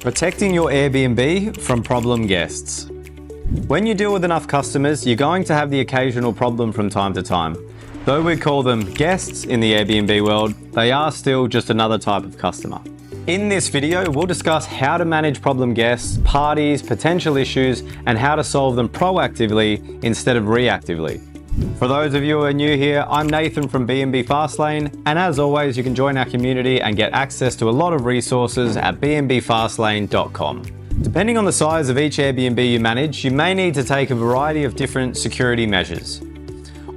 Protecting your Airbnb from problem guests. When you deal with enough customers, you're going to have the occasional problem from time to time. Though we call them guests in the Airbnb world, they are still just another type of customer. In this video, we'll discuss how to manage problem guests, parties, potential issues, and how to solve them proactively instead of reactively. For those of you who are new here, I'm Nathan from B&B Fastlane, and as always, you can join our community and get access to a lot of resources at bnbfastlane.com. Depending on the size of each Airbnb you manage, you may need to take a variety of different security measures.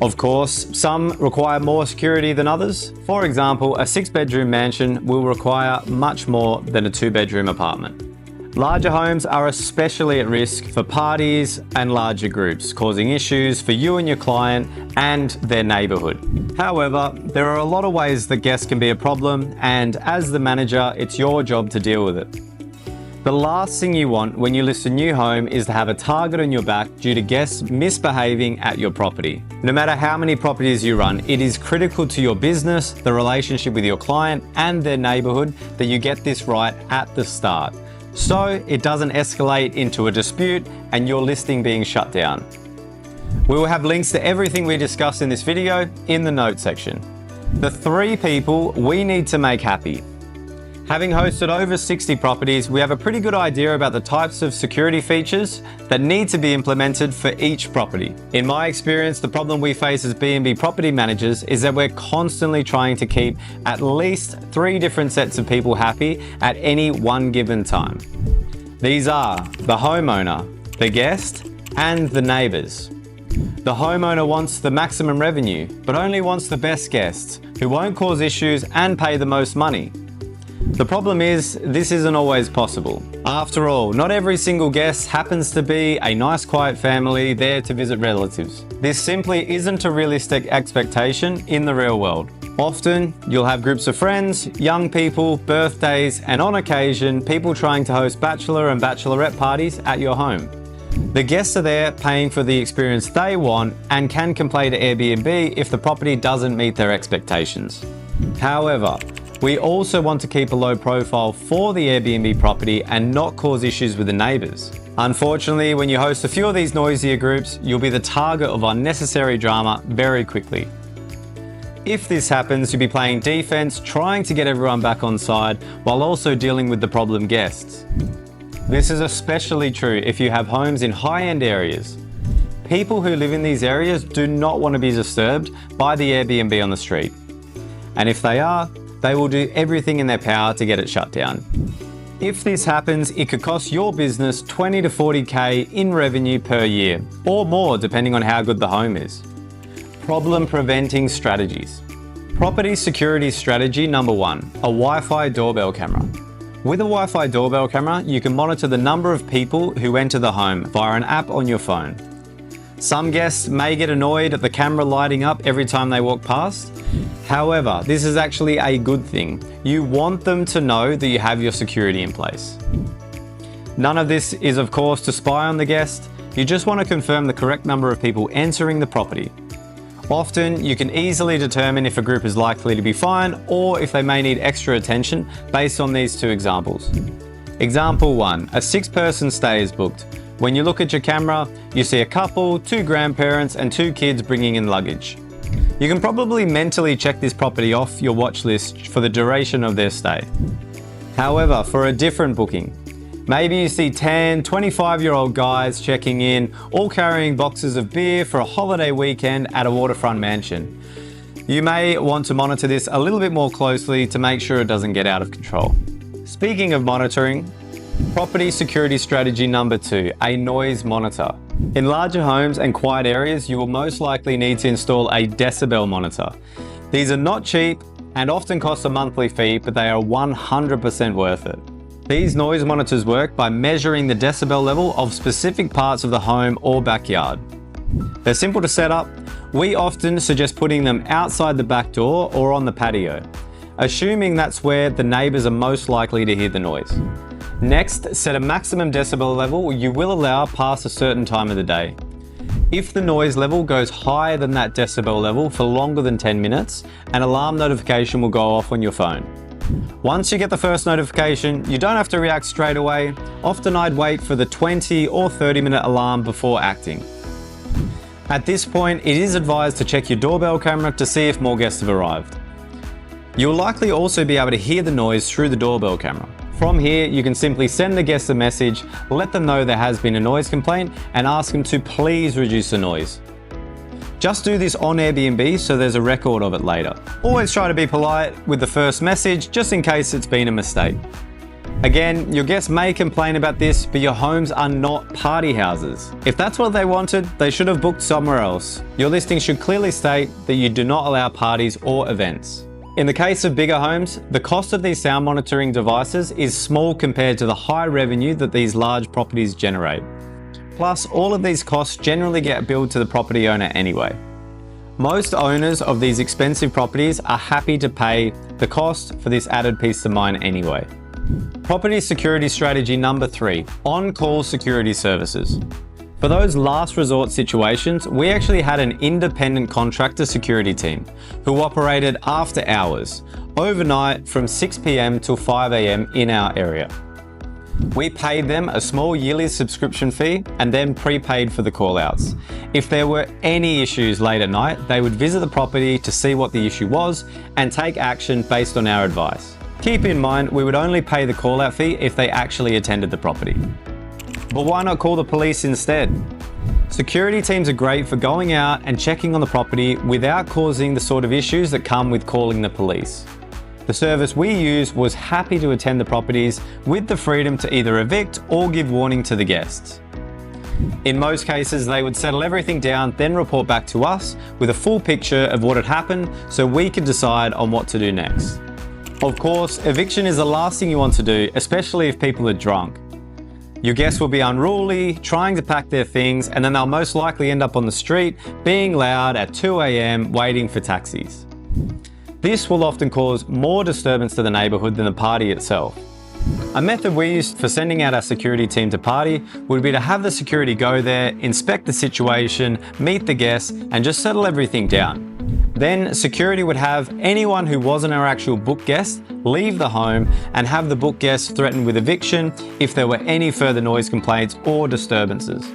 Of course, some require more security than others. For example, a 6-bedroom mansion will require much more than a 2-bedroom apartment. Larger homes are especially at risk for parties and larger groups, causing issues for you and your client and their neighborhood. However, there are a lot of ways that guests can be a problem, and as the manager, it's your job to deal with it. The last thing you want when you list a new home is to have a target on your back due to guests misbehaving at your property. No matter how many properties you run, it is critical to your business, the relationship with your client, and their neighborhood that you get this right at the start, so it doesn't escalate into a dispute and your listing being shut down. We will have links to everything we discussed in this video in the notes section. The 3 people we need to make happy. Having hosted over 60 properties, we have a pretty good idea about the types of security features that need to be implemented for each property. In my experience, the problem we face as B&B property managers is that we're constantly trying to keep at least 3 different sets of people happy at any one given time. These are the homeowner, the guest, and the neighbors. The homeowner wants the maximum revenue, but only wants the best guests, who won't cause issues and pay the most money. The problem is, this isn't always possible. After all, not every single guest happens to be a nice quiet family there to visit relatives. This simply isn't a realistic expectation in the real world. Often, you'll have groups of friends, young people, birthdays, and on occasion, people trying to host bachelor and bachelorette parties at your home. The guests are there paying for the experience they want and can complain to Airbnb if the property doesn't meet their expectations. However, we also want to keep a low profile for the Airbnb property and not cause issues with the neighbors. Unfortunately, when you host a few of these noisier groups, you'll be the target of unnecessary drama very quickly. If this happens, you'll be playing defense, trying to get everyone back on side while also dealing with the problem guests. This is especially true if you have homes in high-end areas. People who live in these areas do not want to be disturbed by the Airbnb on the street. And if they are, they will do everything in their power to get it shut down. If this happens, it could cost your business 20 to 40K in revenue per year, or more depending on how good the home is. Problem preventing strategies. Property security strategy number 1, a Wi-Fi doorbell camera. With a Wi-Fi doorbell camera, you can monitor the number of people who enter the home via an app on your phone. Some guests may get annoyed at the camera lighting up every time they walk past. However, this is actually a good thing. You want them to know that you have your security in place. None of this is, of course, to spy on the guest. You just want to confirm the correct number of people entering the property. Often, you can easily determine if a group is likely to be fine or if they may need extra attention based on these 2 examples. Example 1, a 6-person stay is booked. When you look at your camera, you see a couple, 2 grandparents, and 2 kids bringing in luggage. You can probably mentally check this property off your watch list for the duration of their stay. However, for a different booking, maybe you see 10, 25-year-old guys checking in, all carrying boxes of beer for a holiday weekend at a waterfront mansion. You may want to monitor this a little bit more closely to make sure it doesn't get out of control. Speaking of monitoring, property security strategy number 2, a noise monitor. In larger homes and quiet areas, you will most likely need to install a decibel monitor. These are not cheap and often cost a monthly fee, but they are 100% worth it. These noise monitors work by measuring the decibel level of specific parts of the home or backyard. They're simple to set up. We often suggest putting them outside the back door or on the patio, assuming that's where the neighbors are most likely to hear the noise. Next, set a maximum decibel level you will allow past a certain time of the day. If the noise level goes higher than that decibel level for longer than 10 minutes, an alarm notification will go off on your phone. Once you get the first notification, you don't have to react straight away. Often I'd wait for the 20 or 30-minute alarm before acting. At this point, it is advised to check your doorbell camera to see if more guests have arrived. You'll likely also be able to hear the noise through the doorbell camera. From here, you can simply send the guests a message, let them know there has been a noise complaint, and ask them to please reduce the noise. Just do this on Airbnb so there's a record of it later. Always try to be polite with the first message, just in case it's been a mistake. Again, your guests may complain about this, but your homes are not party houses. If that's what they wanted, they should have booked somewhere else. Your listing should clearly state that you do not allow parties or events. In the case of bigger homes, the cost of these sound monitoring devices is small compared to the high revenue that these large properties generate. Plus, all of these costs generally get billed to the property owner anyway. Most owners of these expensive properties are happy to pay the cost for this added peace of mind anyway. Property security strategy number 3, on-call security services. For those last resort situations, we actually had an independent contractor security team who operated after hours, overnight from 6 p.m. till 5 a.m. in our area. We paid them a small yearly subscription fee and then prepaid for the call-outs. If there were any issues late at night, they would visit the property to see what the issue was and take action based on our advice. Keep in mind, we would only pay the call-out fee if they actually attended the property. But why not call the police instead? Security teams are great for going out and checking on the property without causing the sort of issues that come with calling the police. The service we used was happy to attend the properties with the freedom to either evict or give warning to the guests. In most cases, they would settle everything down, then report back to us with a full picture of what had happened so we could decide on what to do next. Of course, eviction is the last thing you want to do, especially if people are drunk. Your guests will be unruly, trying to pack their things, and then they'll most likely end up on the street, being loud at 2 a.m. waiting for taxis. This will often cause more disturbance to the neighbourhood than the party itself. A method we used for sending out our security team to party would be to have the security go there, inspect the situation, meet the guests, and just settle everything down. Then security would have anyone who wasn't our actual booked guest leave the home and have the booked guests threatened with eviction if there were any further noise complaints or disturbances.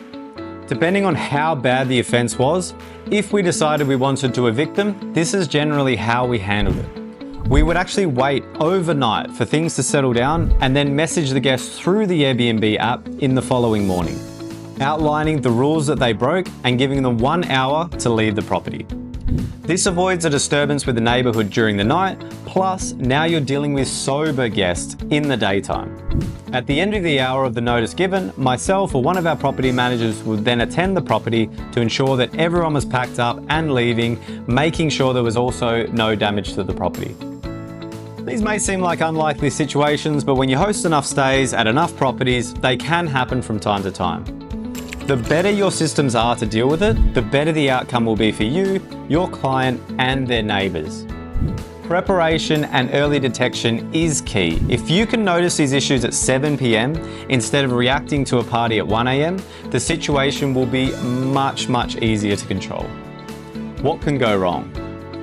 Depending on how bad the offence was, if we decided we wanted to evict them, this is generally how we handled it. We would actually wait overnight for things to settle down and then message the guests through the Airbnb app in the following morning, outlining the rules that they broke and giving them 1 hour to leave the property. This avoids a disturbance with the neighbourhood during the night, plus now you're dealing with sober guests in the daytime. At the end of the hour of the notice given, myself or one of our property managers would then attend the property to ensure that everyone was packed up and leaving, making sure there was also no damage to the property. These may seem like unlikely situations, but when you host enough stays at enough properties, they can happen from time to time. The better your systems are to deal with it, the better the outcome will be for you, your client, and their neighbours. Preparation and early detection is key. If you can notice these issues at 7 p.m. instead of reacting to a party at 1 a.m., the situation will be much easier to control. What can go wrong?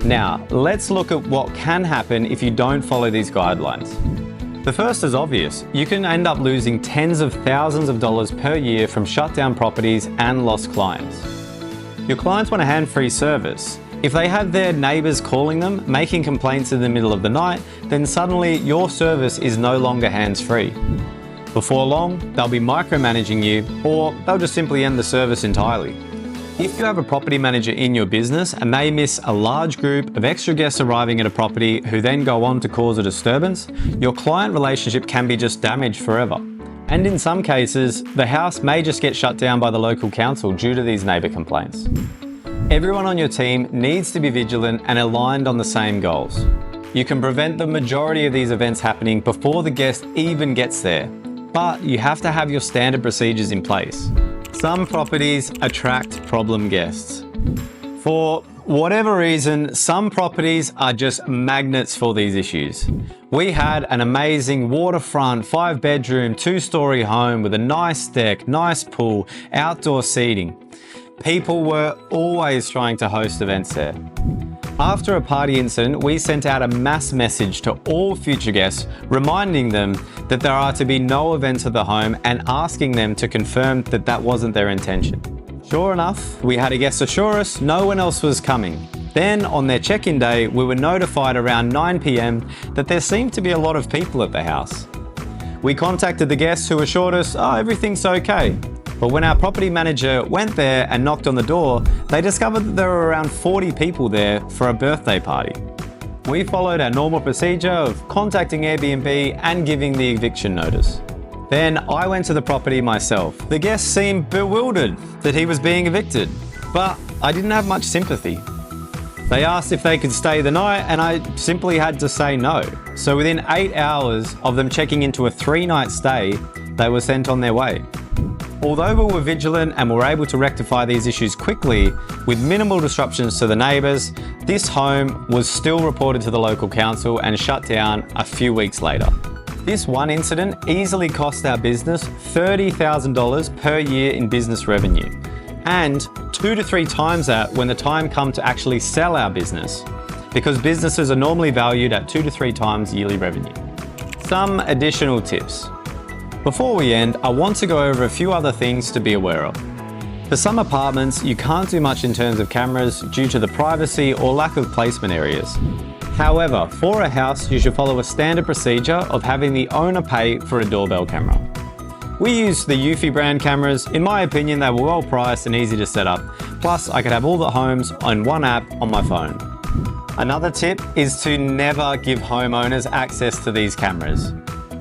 Now, let's look at what can happen if you don't follow these guidelines. The first is obvious. You can end up losing tens of thousands of dollars per year from shut down properties and lost clients. Your clients want a hand-free service. If they have their neighbours calling them, making complaints in the middle of the night, then suddenly your service is no longer hands-free. Before long, they'll be micromanaging you, or they'll just simply end the service entirely. If you have a property manager in your business and they miss a large group of extra guests arriving at a property who then go on to cause a disturbance, your client relationship can be just damaged forever. And in some cases, the house may just get shut down by the local council due to these neighbour complaints. Everyone on your team needs to be vigilant and aligned on the same goals. You can prevent the majority of these events happening before the guest even gets there, but you have to have your standard procedures in place. Some properties attract problem guests. For whatever reason, some properties are just magnets for these issues. We had an amazing waterfront, 5-bedroom, 2-story home with a nice deck, nice pool, outdoor seating. People were always trying to host events there. After a party incident, we sent out a mass message to all future guests, reminding them that there are to be no events at the home and asking them to confirm that that wasn't their intention. Sure enough, we had a guest assure us no one else was coming. Then, on their check-in day, we were notified around 9 p.m. that there seemed to be a lot of people at the house. We contacted the guests who assured us, everything's okay. But when our property manager went there and knocked on the door, they discovered that there were around 40 people there for a birthday party. We followed our normal procedure of contacting Airbnb and giving the eviction notice. Then I went to the property myself. The guests seemed bewildered that he was being evicted, but I didn't have much sympathy. They asked if they could stay the night and I simply had to say no. So within 8 hours of them checking into a 3-night stay, they were sent on their way. Although we were vigilant and were able to rectify these issues quickly with minimal disruptions to the neighbours, this home was still reported to the local council and shut down a few weeks later. This one incident easily cost our business $30,000 per year in business revenue, and 2 to 3 times that when the time come to actually sell our business, because businesses are normally valued at 2 to 3 times yearly revenue. Some additional tips. Before we end, I want to go over a few other things to be aware of. For some apartments, you can't do much in terms of cameras due to the privacy or lack of placement areas. However, for a house, you should follow a standard procedure of having the owner pay for a doorbell camera. We used the Eufy brand cameras. In my opinion, they were well priced and easy to set up. Plus, I could have all the homes on one app on my phone. Another tip is to never give homeowners access to these cameras.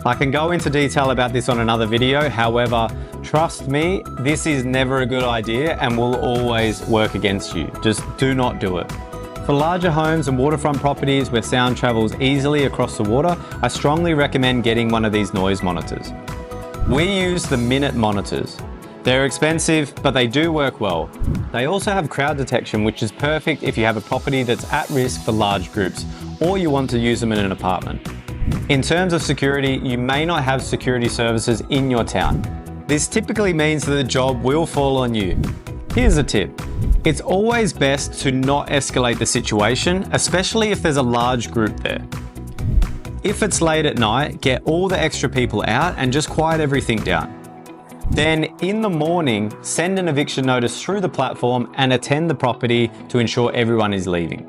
I can go into detail about this on another video, however, trust me, this is never a good idea and will always work against you. Just do not do it. For larger homes and waterfront properties where sound travels easily across the water, I strongly recommend getting one of these noise monitors. We use the Minute monitors. They're expensive, but they do work well. They also have crowd detection, which is perfect if you have a property that's at risk for large groups, or you want to use them in an apartment. In terms of security, you may not have security services in your town. This typically means that the job will fall on you. Here's a tip. It's always best to not escalate the situation, especially if there's a large group there. If it's late at night, get all the extra people out and just quiet everything down. Then in the morning, send an eviction notice through the platform and attend the property to ensure everyone is leaving.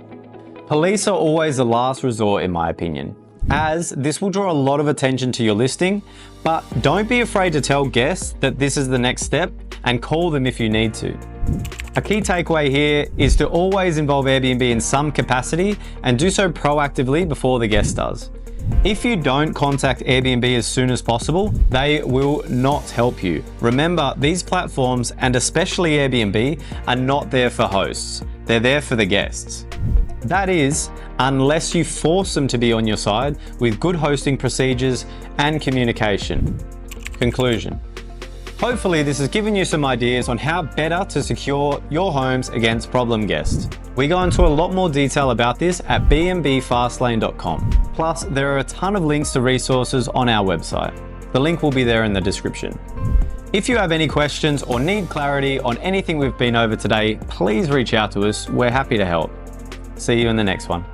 Police are always the last resort in my opinion, as this will draw a lot of attention to your listing, but don't be afraid to tell guests that this is the next step and call them if you need to. A key takeaway here is to always involve Airbnb in some capacity and do so proactively before the guest does. If you don't contact Airbnb as soon as possible, they will not help you. Remember, these platforms, and especially Airbnb, are not there for hosts. They're there for the guests. That is, unless you force them to be on your side with good hosting procedures and communication. Conclusion. Hopefully this has given you some ideas on how better to secure your homes against problem guests. We go into a lot more detail about this at bnbfastlane.com. Plus, there are a ton of links to resources on our website. The link will be there in the description. If you have any questions or need clarity on anything we've been over today, please reach out to us. We're happy to help. See you in the next one.